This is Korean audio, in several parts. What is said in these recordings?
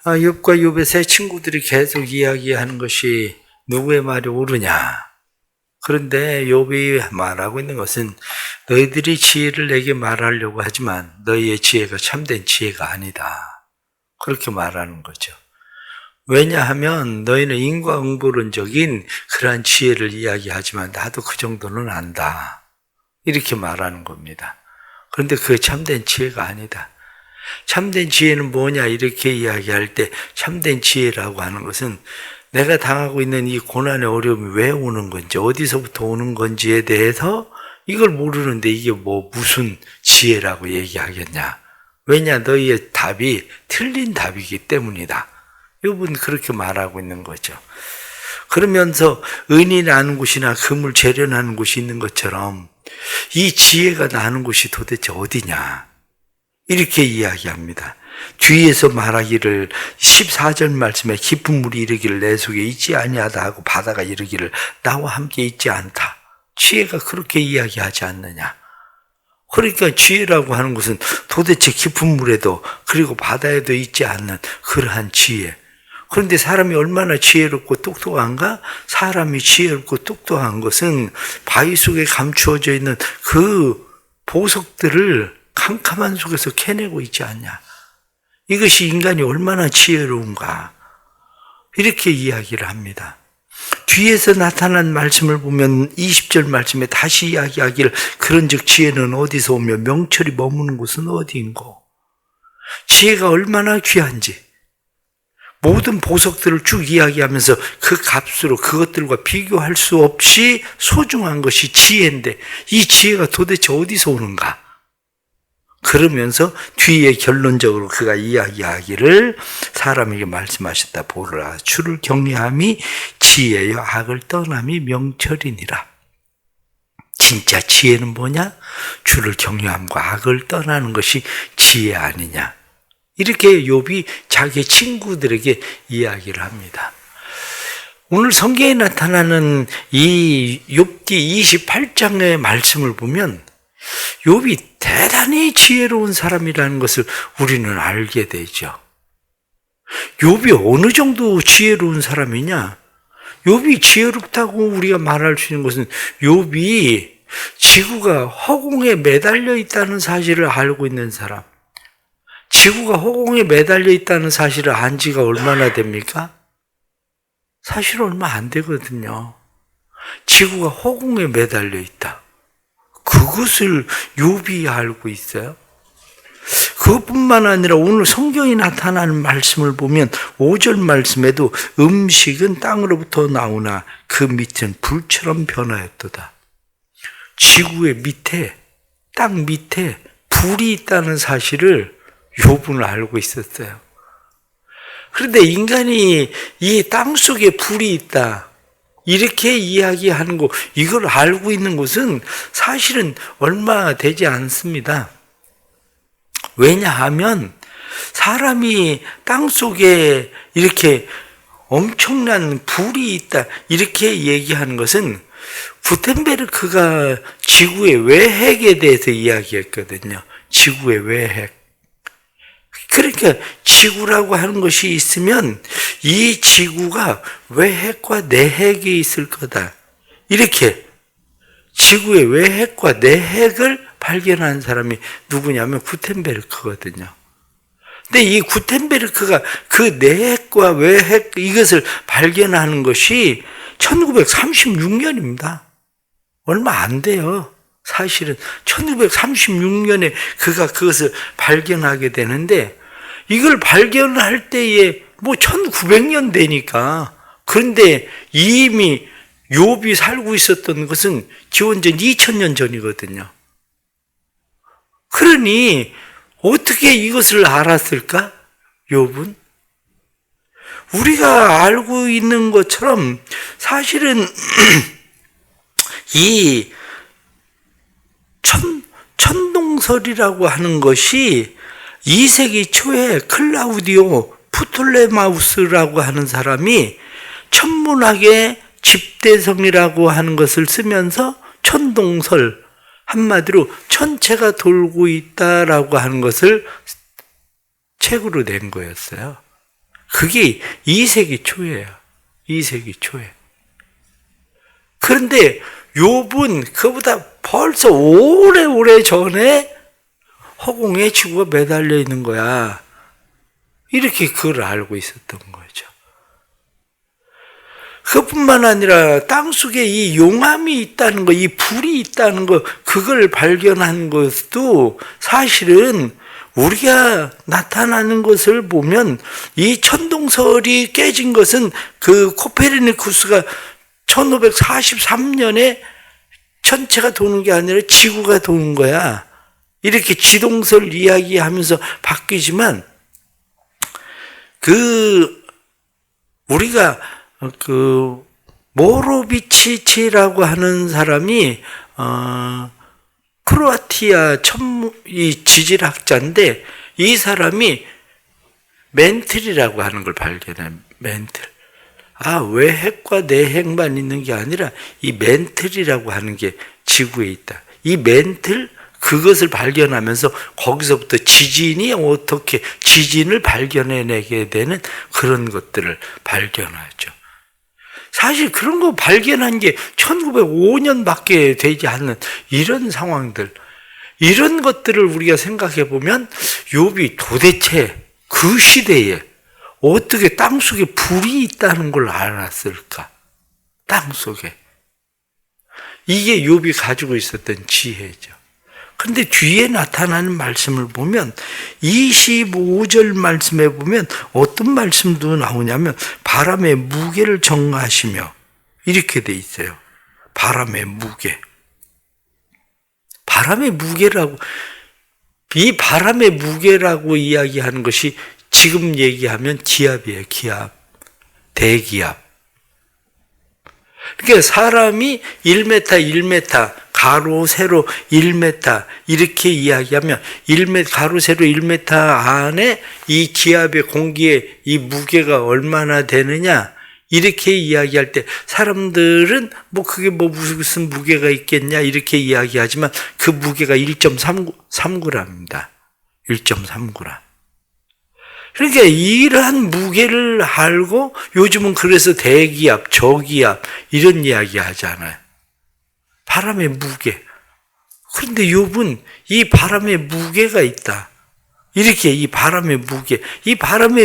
욥과 욥의 세 친구들이 계속 이야기하는 것이 누구의 말이 옳으냐. 그런데 욥이 말하고 있는 것은 너희들이 지혜를 내게 말하려고 하지만 너희의 지혜가 참된 지혜가 아니다. 그렇게 말하는 거죠. 왜냐하면 너희는 인과응보론적인 그러한 지혜를 이야기하지만 나도 그 정도는 안다. 이렇게 말하는 겁니다. 그런데 그게 참된 지혜가 아니다. 참된 지혜는 뭐냐 이렇게 이야기할 때 참된 지혜라고 하는 것은 내가 당하고 있는 이 고난의 어려움이 왜 오는 건지 어디서부터 오는 건지에 대해서 이걸 모르는데 이게 무슨 지혜라고 얘기하겠냐. 왜냐 너희의 답이 틀린 답이기 때문이다. 욥은 그렇게 말하고 있는 거죠. 그러면서 은이 나는 곳이나 금을 재련하는 곳이 있는 것처럼 이 지혜가 나는 곳이 도대체 어디냐 이렇게 이야기합니다. 뒤에서 말하기를 14절 말씀에 깊은 물이 이르기를 내 속에 있지 아니하다 하고 바다가 이르기를 나와 함께 있지 않다. 지혜가 그렇게 이야기하지 않느냐. 그러니까 지혜라고 하는 것은 도대체 깊은 물에도 그리고 바다에도 있지 않는 그러한 지혜. 그런데 사람이 얼마나 지혜롭고 똑똑한가? 사람이 지혜롭고 똑똑한 것은 바위 속에 감추어져 있는 그 보석들을 캄캄한 속에서 캐내고 있지 않냐. 이것이 인간이 얼마나 지혜로운가. 이렇게 이야기를 합니다. 뒤에서 나타난 말씀을 보면 20절 말씀에 다시 이야기하기를 그런즉 지혜는 어디서 오며 명철이 머무는 곳은 어디인고. 지혜가 얼마나 귀한지. 모든 보석들을 쭉 이야기하면서 그 값으로 그것들과 비교할 수 없이 소중한 것이 지혜인데 이 지혜가 도대체 어디서 오는가? 그러면서 뒤에 결론적으로 그가 이야기하기를 사람에게 말씀하셨다. 보라 주를 경외함이 지혜여 악을 떠남이 명철이니라. 진짜 지혜는 뭐냐? 주를 경외함과 악을 떠나는 것이 지혜 아니냐. 이렇게 욥이 자기 친구들에게 이야기를 합니다. 오늘 성경에 나타나는 이 욥기 28장의 말씀을 보면 욥이 대단히 지혜로운 사람이라는 것을 우리는 알게 되죠. 욥이 어느 정도 지혜로운 사람이냐? 욥이 지혜롭다고 우리가 말할 수 있는 것은 욥이 지구가 허공에 매달려 있다는 사실을 알고 있는 사람. 지구가 허공에 매달려 있다는 사실을 안 지가 얼마나 됩니까? 사실 얼마 안 되거든요. 지구가 허공에 매달려 있다. 그것을 욥이 알고 있어요. 그것뿐만 아니라 오늘 성경에 나타나는 말씀을 보면 5절 말씀에도 음식은 땅으로부터 나오나 그 밑은 불처럼 변하였도다. 지구의 밑에, 땅 밑에 불이 있다는 사실을 욥은 알고 있었어요. 그런데 인간이 이 땅 속에 불이 있다. 이렇게 이야기하는 거, 이걸 알고 있는 것은 사실은 얼마 되지 않습니다. 왜냐하면 사람이 땅 속에 이렇게 엄청난 불이 있다. 이렇게 얘기하는 것은 구텐베르크가 지구의 외핵에 대해서 이야기했거든요. 지구의 외핵. 그러니까 지구라고 하는 것이 있으면 이 지구가 외핵과 내핵이 있을 거다. 이렇게 지구의 외핵과 내핵을 발견한 사람이 누구냐면 구텐베르크거든요. 근데 이 구텐베르크가 그 내핵과 외핵 이것을 발견하는 것이 1936년입니다. 얼마 안 돼요. 사실은 1936년에 그가 그것을 발견하게 되는데 이걸 발견할 때에 1900년 되니까 그런데 이미 욥이 살고 있었던 것은 기원전 2000년 전이거든요. 그러니 어떻게 이것을 알았을까? 욥은? 우리가 알고 있는 것처럼 사실은 이 천동설이라고 하는 것이 2세기 초에 클라우디오 프톨레마우스라고 하는 사람이 천문학의 집대성이라고 하는 것을 쓰면서 천동설, 한마디로 천체가 돌고 있다라고 하는 것을 책으로 낸 거였어요. 그게 2세기 초예요. 2세기 초에. 그런데 욥은 그보다 벌써 오래오래 전에 허공에 지구가 매달려 있는 거야. 이렇게 그걸 알고 있었던 거죠. 그뿐만 아니라 땅속에 이 용암이 있다는 거, 이 불이 있다는 거, 그걸 발견한 것도 사실은 우리가 나타나는 것을 보면 이 천동설이 깨진 것은 그 코페르니쿠스가 1543년에 천체가 도는 게 아니라 지구가 도는 거야. 이렇게 지동설 이야기하면서 바뀌지만 우리가 모로비치치라고 하는 사람이 크로아티아 이 지질학자인데 이 사람이 멘틀이라고 하는 걸 발견해. 멘틀. 외핵과 내핵만 있는 게 아니라 이 멘틀이라고 하는 게 지구에 있다. 이 멘틀 그것을 발견하면서 거기서부터 어떻게 지진을 발견해내게 되는 그런 것들을 발견하죠. 사실 그런 거 발견한 게 1905년밖에 되지 않는 이런 상황들, 이런 것들을 우리가 생각해 보면 욥이 도대체 그 시대에 어떻게 땅속에 불이 있다는 걸 알았을까? 땅속에. 이게 욥이 가지고 있었던 지혜죠. 그런데 뒤에 나타나는 말씀을 보면 25절 말씀에 보면 어떤 말씀도 나오냐면 바람의 무게를 정하시며 이렇게 돼 있어요. 바람의 무게. 바람의 무게라고, 이 바람의 무게라고 이야기하는 것이 지금 얘기하면 기압이에요. 기압. 대기압. 그러니까 사람이 1m, 1m, 가로, 세로 1m 이렇게 이야기하면 1m, 가로, 세로 1m 안에 이 기압의 공기의 이 무게가 얼마나 되느냐 이렇게 이야기할 때 사람들은 그게 무슨 무게가 있겠냐 이렇게 이야기하지만 그 무게가 1.3g입니다. 1.3g. 그러니까 이러한 무게를 알고 요즘은 그래서 대기압, 저기압 이런 이야기 하잖아요. 바람의 무게. 그런데 욥은 이 바람의 무게가 있다. 이렇게 이 바람의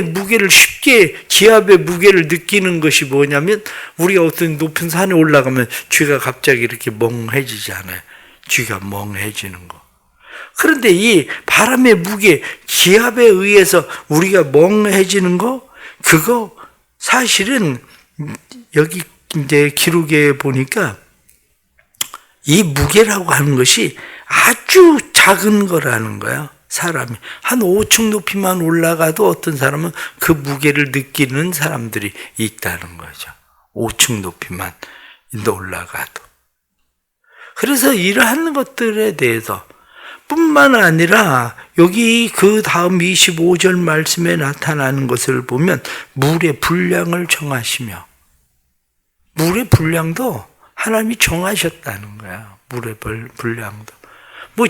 무게를 쉽게 기압의 무게를 느끼는 것이 뭐냐면 우리가 어떤 높은 산에 올라가면 쥐가 갑자기 이렇게 멍해지잖아요. 쥐가 멍해지는 거. 그런데 이 바람의 무게, 기압에 의해서 우리가 멍해지는 거, 그거 사실은 여기 이제 기록에 보니까 이 무게라고 하는 것이 아주 작은 거라는 거야. 사람이 한 5층 높이만 올라가도 어떤 사람은 그 무게를 느끼는 사람들이 있다는 거죠. 5층 높이만 올라가도. 그래서 이러한 것들에 대해서 뿐만 아니라 여기 그 다음 25절 말씀에 나타나는 것을 보면 물의 분량을 정하시며, 물의 분량도 하나님이 정하셨다는 거야. 물의 분량도.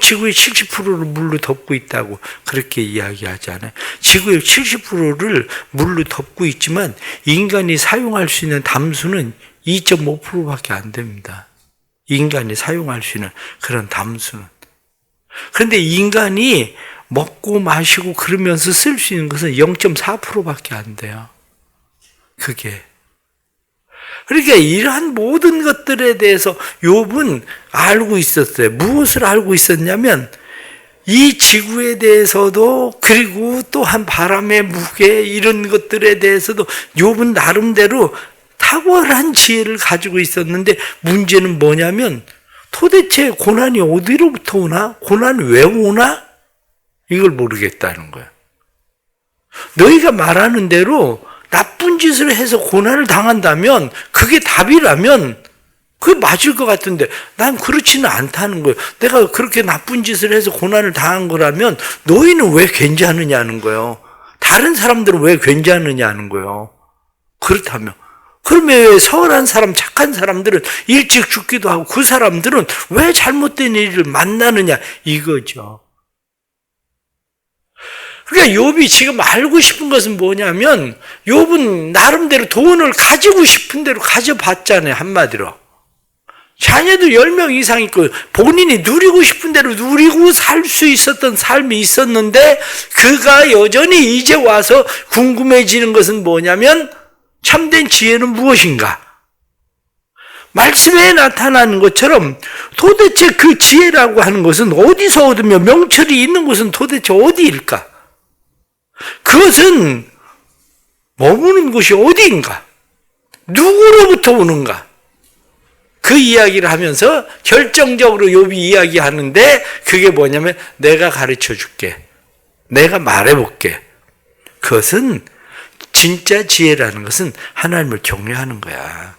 지구의 70%를 물로 덮고 있다고 그렇게 이야기하잖아요. 지구의 70%를 물로 덮고 있지만 인간이 사용할 수 있는 담수는 2.5%밖에 안 됩니다. 인간이 사용할 수 있는 그런 담수는. 그런데 인간이 먹고 마시고 그러면서 쓸 수 있는 것은 0.4%밖에 안 돼요. 그게. 그러니까 이러한 모든 것들에 대해서 욥은 알고 있었어요. 무엇을 알고 있었냐면 이 지구에 대해서도 그리고 또한 바람의 무게 이런 것들에 대해서도 욥은 나름대로 탁월한 지혜를 가지고 있었는데 문제는 뭐냐면 도대체 고난이 어디로부터 오나? 고난이 왜 오나? 이걸 모르겠다는 거야. 너희가 말하는 대로 나쁜 짓을 해서 고난을 당한다면 그게 답이라면 그게 맞을 것 같은데 난 그렇지는 않다는 거예요. 내가 그렇게 나쁜 짓을 해서 고난을 당한 거라면 너희는 왜 괜찮으냐는 거예요. 다른 사람들은 왜 괜찮으냐는 거예요. 그렇다면 그러면 왜 선한 사람, 착한 사람들은 일찍 죽기도 하고 그 사람들은 왜 잘못된 일을 만나느냐 이거죠. 그러니까 욥이 지금 알고 싶은 것은 뭐냐면 욥은 나름대로 돈을 가지고 싶은 대로 가져봤잖아요. 한마디로. 자녀도 10명 이상 있고 본인이 누리고 싶은 대로 누리고 살 수 있었던 삶이 있었는데 그가 여전히 이제 와서 궁금해지는 것은 뭐냐면 참된 지혜는 무엇인가? 말씀에 나타나는 것처럼 도대체 그 지혜라고 하는 것은 어디서 얻으며 명철이 있는 곳은 도대체 어디일까? 그것은 머무는 곳이 어디인가? 누구로부터 오는가? 그 이야기를 하면서 결정적으로 욥이 이야기하는데 그게 뭐냐면 내가 가르쳐 줄게. 내가 말해볼게. 그것은 진짜 지혜라는 것은 하나님을 경외하는 거야.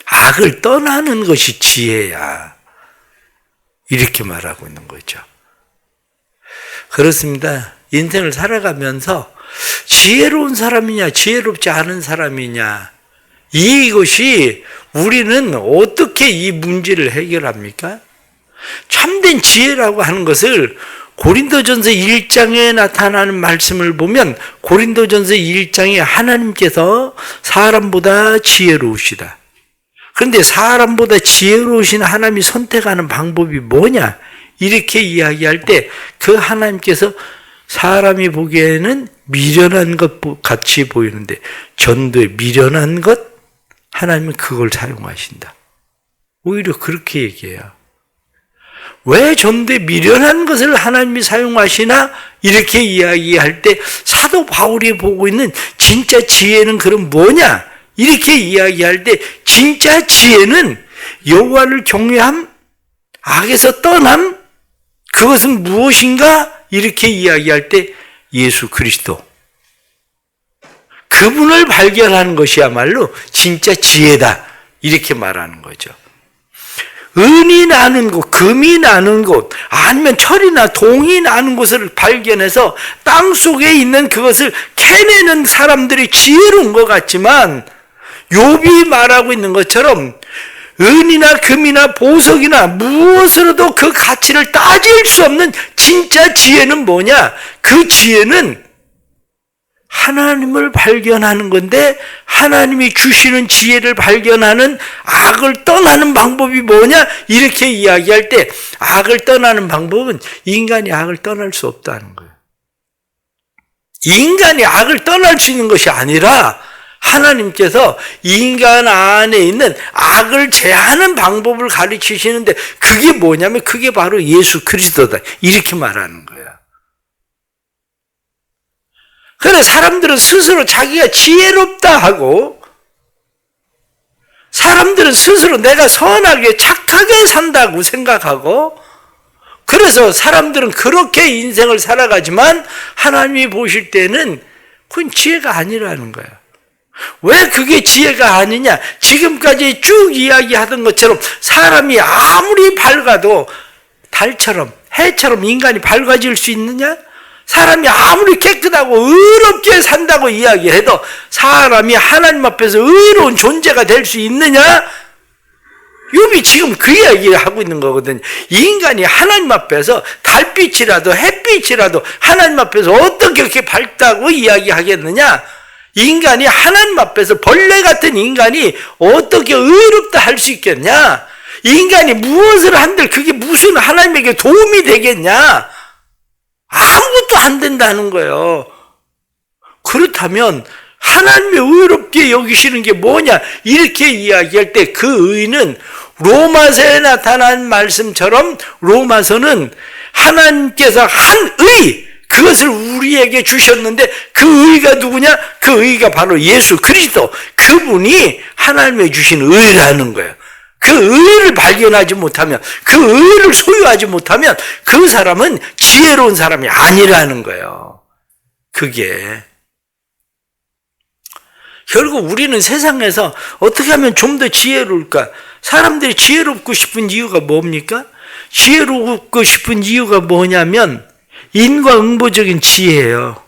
악을 떠나는 것이 지혜야. 이렇게 말하고 있는 거죠. 그렇습니다. 인생을 살아가면서 지혜로운 사람이냐 지혜롭지 않은 사람이냐 이것이 우리는 어떻게 이 문제를 해결합니까? 참된 지혜라고 하는 것을 고린도전서 1장에 나타나는 말씀을 보면 고린도전서 1장에 하나님께서 사람보다 지혜로우시다. 그런데 사람보다 지혜로우신 하나님이 선택하는 방법이 뭐냐? 이렇게 이야기할 때 그 하나님께서 사람이 보기에는 미련한 것 같이 보이는데 전도에 미련한 것? 하나님은 그걸 사용하신다. 오히려 그렇게 얘기해요. 왜 전도에 미련한 것을 하나님이 사용하시나? 이렇게 이야기할 때 사도 바울이 보고 있는 진짜 지혜는 그럼 뭐냐? 이렇게 이야기할 때 진짜 지혜는 여호와를 경외함, 악에서 떠남, 그것은 무엇인가? 이렇게 이야기할 때 예수 그리스도. 그분을 발견하는 것이야말로 진짜 지혜다. 이렇게 말하는 거죠. 은이 나는 곳, 금이 나는 곳, 아니면 철이나 동이 나는 곳을 발견해서 땅 속에 있는 그것을 캐내는 사람들이 지혜로운 것 같지만 욥이 말하고 있는 것처럼 은이나 금이나 보석이나 무엇으로도 그 가치를 따질 수 없는 진짜 지혜는 뭐냐? 그 지혜는 하나님을 발견하는 건데 하나님이 주시는 지혜를 발견하는 악을 떠나는 방법이 뭐냐? 이렇게 이야기할 때 악을 떠나는 방법은 인간이 악을 떠날 수 없다는 거예요. 인간이 악을 떠날 수 있는 것이 아니라 하나님께서 인간 안에 있는 악을 제하는 방법을 가르치시는데 그게 뭐냐면 그게 바로 예수 그리스도다. 이렇게 말하는 거야. 그래 사람들은 스스로 자기가 지혜롭다 하고 사람들은 스스로 내가 선하게 착하게 산다고 생각하고 그래서 사람들은 그렇게 인생을 살아가지만 하나님이 보실 때는 그건 지혜가 아니라는 거야. 왜 그게 지혜가 아니냐? 지금까지 쭉 이야기하던 것처럼 사람이 아무리 밝아도 달처럼 해처럼 인간이 밝아질 수 있느냐? 사람이 아무리 깨끗하고 의롭게 산다고 이야기해도 사람이 하나님 앞에서 의로운 존재가 될 수 있느냐? 욥이 지금 그 이야기를 하고 있는 거거든요. 인간이 하나님 앞에서 달빛이라도 햇빛이라도 하나님 앞에서 어떻게 그렇게 밝다고 이야기하겠느냐? 인간이 하나님 앞에서 벌레 같은 인간이 어떻게 의롭다 할 수 있겠냐? 인간이 무엇을 한들 그게 무슨 하나님에게 도움이 되겠냐? 아무것도 안 된다는 거예요. 그렇다면 하나님이 의롭게 여기시는 게 뭐냐? 이렇게 이야기할 때 그 의는 로마서에 나타난 말씀처럼 로마서는 하나님께서 한 의, 그것을 우리에게 주셨는데 그 의가 누구냐? 그 의가 바로 예수 그리스도. 그분이 하나님의 주신 의라는 거예요. 그 의를 발견하지 못하면, 그 의를 소유하지 못하면 그 사람은 지혜로운 사람이 아니라는 거예요. 그게. 결국 우리는 세상에서 어떻게 하면 좀 더 지혜로울까? 사람들이 지혜롭고 싶은 이유가 뭡니까? 지혜롭고 싶은 이유가 뭐냐면 인과응보적인 지혜예요.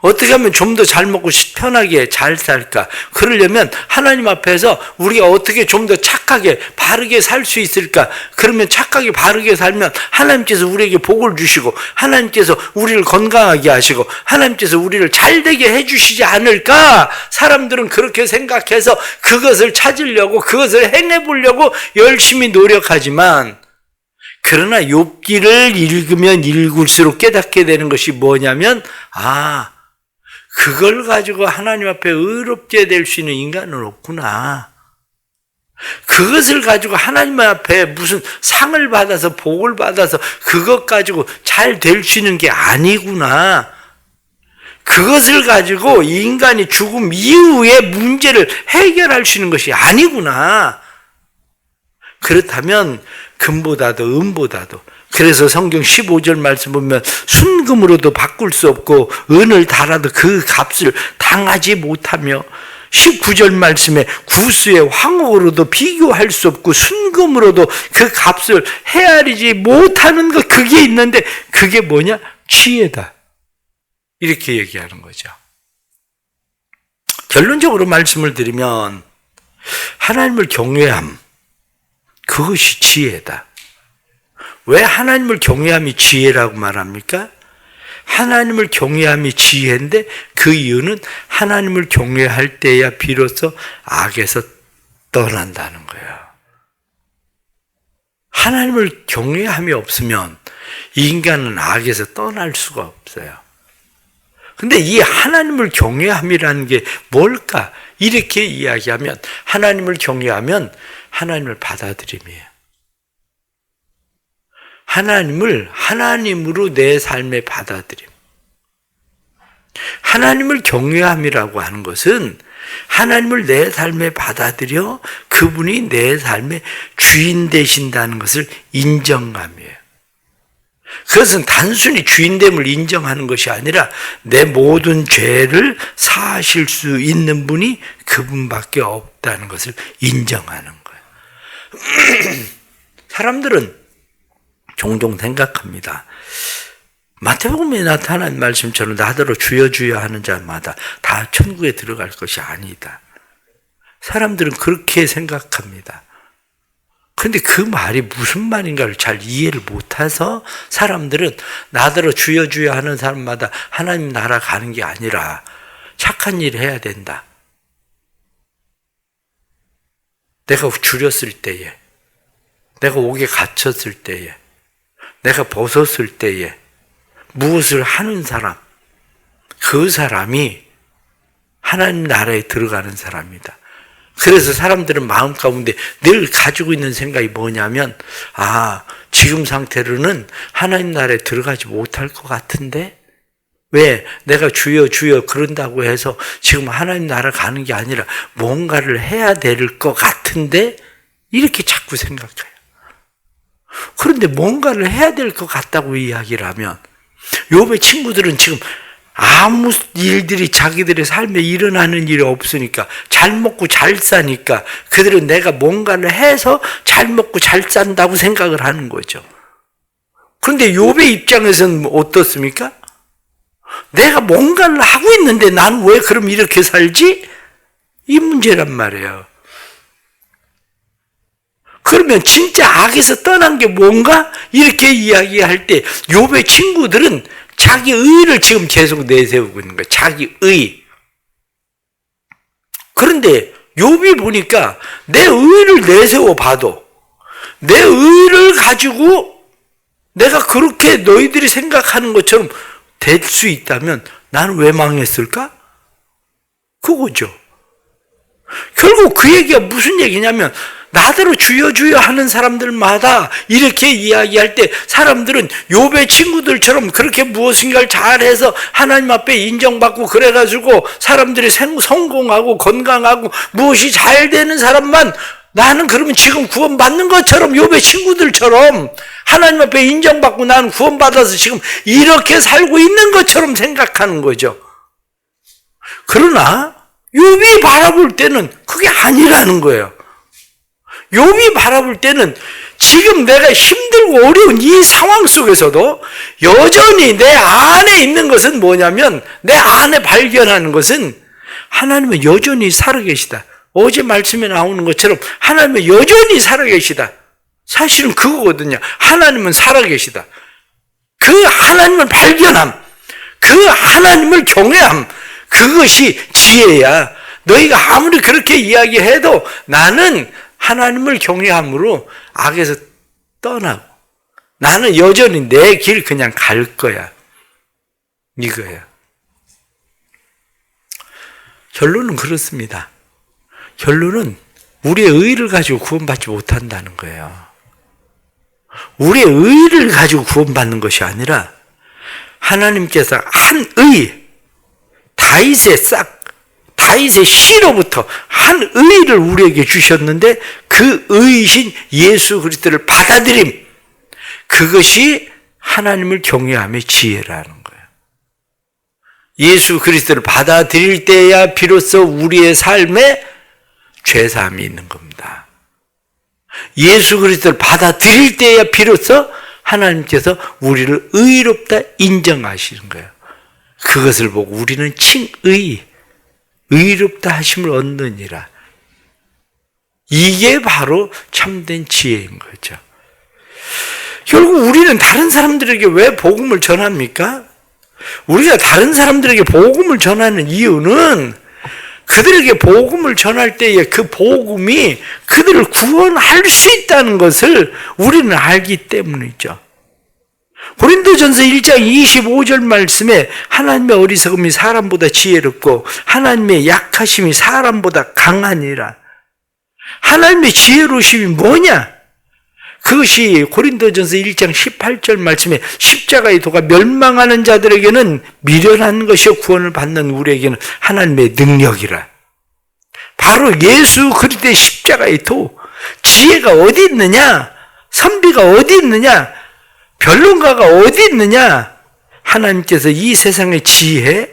어떻게 하면 좀 더 잘 먹고 편하게 잘 살까? 그러려면 하나님 앞에서 우리가 어떻게 좀 더 착하게 바르게 살 수 있을까? 그러면 착하게 바르게 살면 하나님께서 우리에게 복을 주시고 하나님께서 우리를 건강하게 하시고 하나님께서 우리를 잘되게 해주시지 않을까? 사람들은 그렇게 생각해서 그것을 찾으려고 그것을 행해보려고 열심히 노력하지만 그러나 욥기를 읽으면 읽을수록 깨닫게 되는 것이 뭐냐면 그걸 가지고 하나님 앞에 의롭게 될 수 있는 인간은 없구나. 그것을 가지고 하나님 앞에 무슨 상을 받아서 복을 받아서 그것 가지고 잘 될 수 있는 게 아니구나. 그것을 가지고 인간이 죽음 이후에 문제를 해결할 수 있는 것이 아니구나. 그렇다면 금보다도 은보다도, 그래서 성경 15절 말씀 보면 순금으로도 바꿀 수 없고 은을 달아도 그 값을 당하지 못하며 19절 말씀에 구수의 황옥으로도 비교할 수 없고 순금으로도 그 값을 헤아리지 못하는 것, 그게 있는데 그게 뭐냐? 지혜다. 이렇게 얘기하는 거죠. 결론적으로 말씀을 드리면 하나님을 경외함, 그것이 지혜다. 왜 하나님을 경외함이 지혜라고 말합니까? 하나님을 경외함이 지혜인데 그 이유는 하나님을 경외할 때야 비로소 악에서 떠난다는 거예요. 하나님을 경외함이 없으면 인간은 악에서 떠날 수가 없어요. 근데 이 하나님을 경외함이라는 게 뭘까? 이렇게 이야기하면 하나님을 경외하면 하나님을 받아들임이에요. 하나님을 하나님으로 내 삶에 받아들임. 하나님을 경외함이라고 하는 것은 하나님을 내 삶에 받아들여 그분이 내 삶의 주인 되신다는 것을 인정함이에요. 그것은 단순히 주인됨을 인정하는 것이 아니라 내 모든 죄를 사하실 수 있는 분이 그분밖에 없다는 것을 인정하는 거예요. 사람들은 종종 생각합니다. 마태복음에 나타난 말씀처럼 나더러 주여 주여 하는 자마다 다 천국에 들어갈 것이 아니다. 사람들은 그렇게 생각합니다. 그런데 그 말이 무슨 말인가를 잘 이해를 못해서 사람들은 나더러 주여 주여 하는 사람마다 하나님 나라 가는 게 아니라 착한 일을 해야 된다. 내가 줄였을 때에, 내가 옥에 갇혔을 때에, 내가 벗었을 때에 무엇을 하는 사람, 그 사람이 하나님 나라에 들어가는 사람이다. 그래서 사람들은 마음 가운데 늘 가지고 있는 생각이 뭐냐면 지금 상태로는 하나님 나라에 들어가지 못할 것 같은데 왜 내가 주여 주여 그런다고 해서 지금 하나님 나라 가는 게 아니라 뭔가를 해야 될 것 같은데 이렇게 자꾸 생각해요. 그런데 뭔가를 해야 될 것 같다고 이야기를 하면 욥의 친구들은 지금 아무 일들이 자기들의 삶에 일어나는 일이 없으니까 잘 먹고 잘 사니까 그들은 내가 뭔가를 해서 잘 먹고 잘 산다고 생각을 하는 거죠. 그런데 욥의 입장에서는 어떻습니까? 내가 뭔가를 하고 있는데 난 왜 그럼 이렇게 살지? 이 문제란 말이에요. 그러면 진짜 악에서 떠난 게 뭔가? 이렇게 이야기할 때 욥의 친구들은 자기 의를 지금 계속 내세우고 있는 거예요. 자기 의. 그런데 욥이 보니까 내 의를 내세워 봐도 내 의를 가지고 내가 그렇게 너희들이 생각하는 것처럼 될 수 있다면 나는 왜 망했을까? 그거죠. 결국 그 얘기가 무슨 얘기냐면 나더러 주여 주여 하는 사람들마다 이렇게 이야기할 때 사람들은 욥의 친구들처럼 그렇게 무엇인가를 잘해서 하나님 앞에 인정받고 그래가지고 사람들이 성공하고 건강하고 무엇이 잘 되는 사람만 나는 그러면 지금 구원받는 것처럼 욥의 친구들처럼 하나님 앞에 인정받고 나는 구원받아서 지금 이렇게 살고 있는 것처럼 생각하는 거죠. 그러나 욥이 바라볼 때는 그게 아니라는 거예요. 욥이 바라볼 때는 지금 내가 힘들고 어려운 이 상황 속에서도 여전히 내 안에 있는 것은 뭐냐면, 내 안에 발견하는 것은 하나님은 여전히 살아계시다. 어제 말씀에 나오는 것처럼 하나님은 여전히 살아계시다. 사실은 그거거든요. 하나님은 살아계시다. 그 하나님을 발견함, 그 하나님을 경외함, 그것이 지혜야. 너희가 아무리 그렇게 이야기해도 나는 하나님을 경외함으로 악에서 떠나고 나는 여전히 내 길 그냥 갈 거야. 이거야. 결론은 그렇습니다. 결론은 우리의 의를 가지고 구원받지 못한다는 거예요. 우리의 의를 가지고 구원받는 것이 아니라 하나님께서 한 의, 다윗의 씨로부터 한 의를 우리에게 주셨는데 그 의이신 예수 그리스도를 받아들임, 그것이 하나님을 경외함의 지혜라는 거예요. 예수 그리스도를 받아들일 때야 비로소 우리의 삶에 죄사함이 있는 겁니다. 예수 그리스도를 받아들일 때야 비로소 하나님께서 우리를 의롭다 인정하시는 거예요. 그것을 보고 우리는 의롭다 하심을 얻느니라. 이게 바로 참된 지혜인 거죠. 결국 우리는 다른 사람들에게 왜 복음을 전합니까? 우리가 다른 사람들에게 복음을 전하는 이유는 그들에게 복음을 전할 때에 그 복음이 그들을 구원할 수 있다는 것을 우리는 알기 때문이죠. 고린도전서 1장 25절 말씀에 하나님의 어리석음이 사람보다 지혜롭고 하나님의 약하심이 사람보다 강하니라. 하나님의 지혜로우심이 뭐냐? 그것이 고린도전서 1장 18절 말씀에 십자가의 도가 멸망하는 자들에게는 미련한 것이요 구원을 받는 우리에게는 하나님의 능력이라. 바로 예수 그리스도의 십자가의 도, 지혜가 어디 있느냐? 선비가 어디 있느냐? 변론가가 어디 있느냐? 하나님께서 이 세상의 지혜에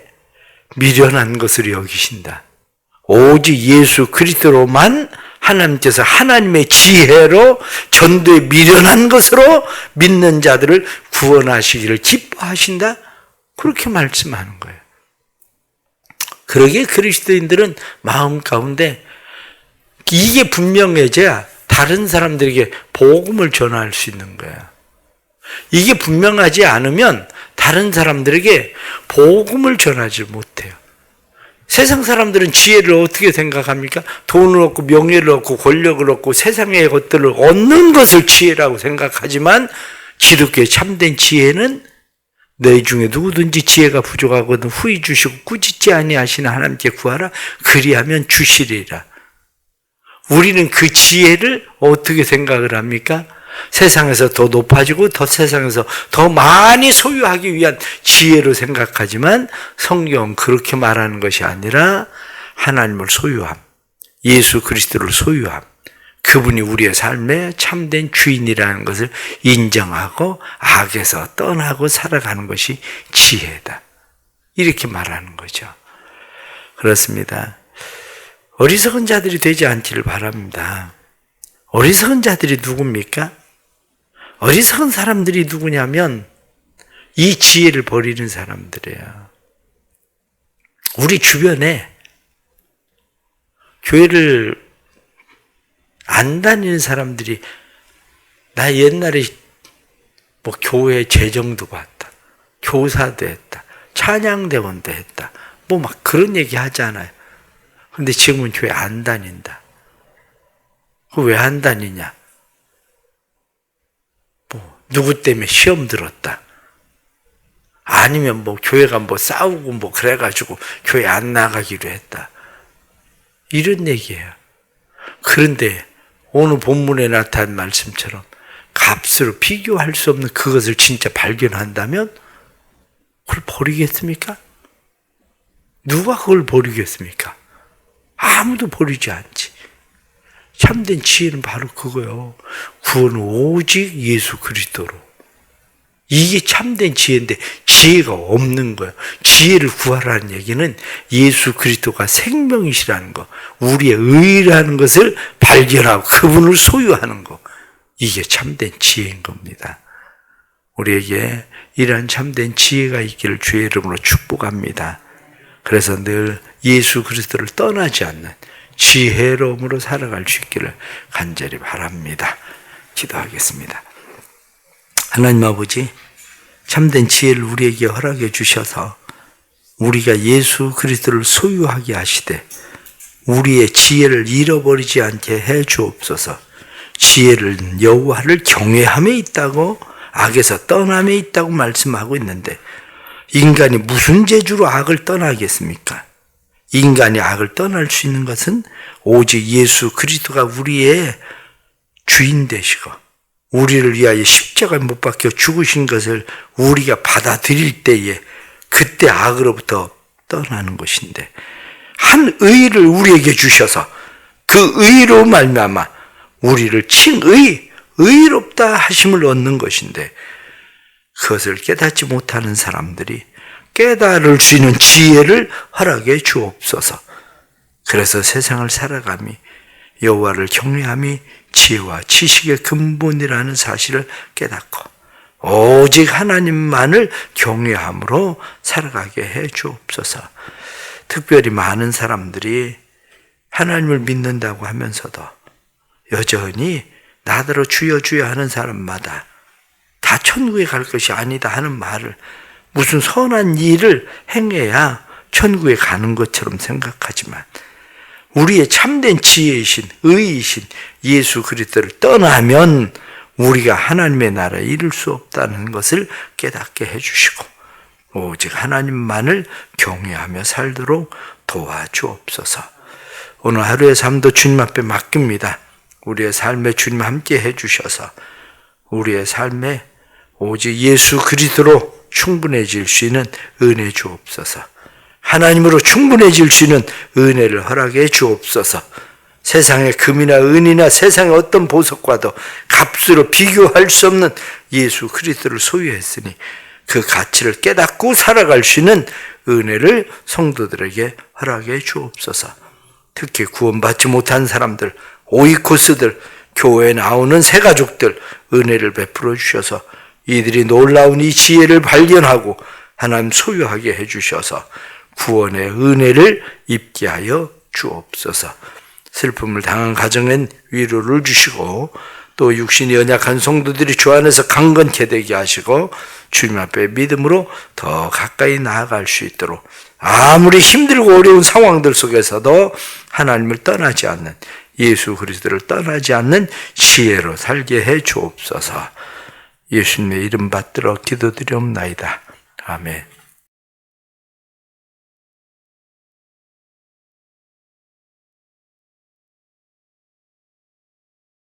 미련한 것으로 여기신다. 오직 예수 그리스도로만 하나님께서 하나님의 지혜로 전도에 미련한 것으로 믿는 자들을 구원하시기를 기뻐하신다. 그렇게 말씀하는 거예요. 그러기에 그리스도인들은 마음 가운데 이게 분명해져야 다른 사람들에게 복음을 전할 수 있는 거예요. 이게 분명하지 않으면 다른 사람들에게 복음을 전하지 못해요. 세상 사람들은 지혜를 어떻게 생각합니까? 돈을 얻고 명예를 얻고 권력을 얻고 세상의 것들을 얻는 것을 지혜라고 생각하지만 기독교의 참된 지혜는 너희 중에 누구든지 지혜가 부족하거든 후히 주시고 꾸짖지 아니하시는 하나님께 구하라. 그리하면 주시리라. 우리는 그 지혜를 어떻게 생각을 합니까? 세상에서 더 높아지고 세상에서 더 많이 소유하기 위한 지혜로 생각하지만 성경은 그렇게 말하는 것이 아니라 하나님을 소유함, 예수 그리스도를 소유함, 그분이 우리의 삶의 참된 주인이라는 것을 인정하고 악에서 떠나고 살아가는 것이 지혜다. 이렇게 말하는 거죠. 그렇습니다. 어리석은 자들이 되지 않기를 바랍니다. 어리석은 자들이 누굽니까? 어리석은 사람들이 누구냐면 이 지혜를 버리는 사람들이에요. 우리 주변에 교회를 안 다니는 사람들이 나 옛날에 뭐 교회 재정도 봤다, 교사도 했다, 찬양대원도 했다, 뭐 막 그런 얘기 하잖아요. 근데 지금은 교회 안 다닌다. 왜 안 다니냐? 누구 때문에 시험 들었다. 아니면 뭐 교회가 뭐 싸우고 뭐 그래가지고 교회 안 나가기로 했다. 이런 얘기예요. 그런데 오늘 본문에 나타난 말씀처럼 값으로 비교할 수 없는 그것을 진짜 발견한다면 그걸 버리겠습니까? 누가 그걸 버리겠습니까? 아무도 버리지 않지. 참된 지혜는 바로 그거예요. 구원은 오직 예수 그리스도로. 이게 참된 지혜인데 지혜가 없는 거예요. 지혜를 구하라는 얘기는 예수 그리스도가 생명이시라는 거, 우리의 의라는 것을 발견하고 그분을 소유하는 거. 이게 참된 지혜인 겁니다. 우리에게 이러한 참된 지혜가 있기를 주의 이름으로 축복합니다. 그래서 늘 예수 그리스도를 떠나지 않는 지혜로움으로 살아갈 수 있기를 간절히 바랍니다. 기도하겠습니다. 하나님 아버지, 참된 지혜를 우리에게 허락해 주셔서 우리가 예수 그리스도를 소유하게 하시되 우리의 지혜를 잃어버리지 않게 해 주옵소서. 지혜를 여호와를 경외함에 있다고, 악에서 떠남에 있다고 말씀하고 있는데 인간이 무슨 재주로 악을 떠나겠습니까? 인간이 악을 떠날 수 있는 것은 오직 예수 그리스도가 우리의 주인 되시고 우리를 위하여 십자가에 못 박혀 죽으신 것을 우리가 받아들일 때에 그때 악으로부터 떠나는 것인데, 한 의를 우리에게 주셔서 그 의로 말미암아 우리를 의롭다 하심을 얻는 것인데, 그것을 깨닫지 못하는 사람들이 깨달을 수 있는 지혜를 허락해 주옵소서. 그래서 세상을 살아감이 여호와를 경외함이 지혜와 지식의 근본이라는 사실을 깨닫고 오직 하나님만을 경외함으로 살아가게 해 주옵소서. 특별히 많은 사람들이 하나님을 믿는다고 하면서도 여전히 나더러 주여 주여 하는 사람마다 다 천국에 갈 것이 아니다 하는 말을, 무슨 선한 일을 행해야 천국에 가는 것처럼 생각하지만 우리의 참된 지혜이신 의이신 예수 그리스도를 떠나면 우리가 하나님의 나라에 이룰 수 없다는 것을 깨닫게 해주시고 오직 하나님만을 경외하며 살도록 도와주옵소서. 오늘 하루의 삶도 주님 앞에 맡깁니다. 우리의 삶에 주님 함께 해주셔서 우리의 삶에 오직 예수 그리스도로 충분해질 수 있는 은혜 주옵소서. 하나님으로 충분해질 수 있는 은혜를 허락해 주옵소서. 세상의 금이나 은이나 세상의 어떤 보석과도 값으로 비교할 수 없는 예수 그리스도를 소유했으니 그 가치를 깨닫고 살아갈 수 있는 은혜를 성도들에게 허락해 주옵소서. 특히 구원받지 못한 사람들, 오이코스들, 교회에 나오는 새가족들 은혜를 베풀어 주셔서 이들이 놀라운 이 지혜를 발견하고 하나님 소유하게 해주셔서 구원의 은혜를 입게 하여 주옵소서. 슬픔을 당한 가정엔 위로를 주시고 또 육신이 연약한 성도들이 주 안에서 강건케 되게 하시고 주님 앞에 믿음으로 더 가까이 나아갈 수 있도록 아무리 힘들고 어려운 상황들 속에서도 하나님을 떠나지 않는, 예수 그리스도를 떠나지 않는 지혜로 살게 해 주옵소서. 예수님의 이름 받들어 기도드리옵나이다. 아멘.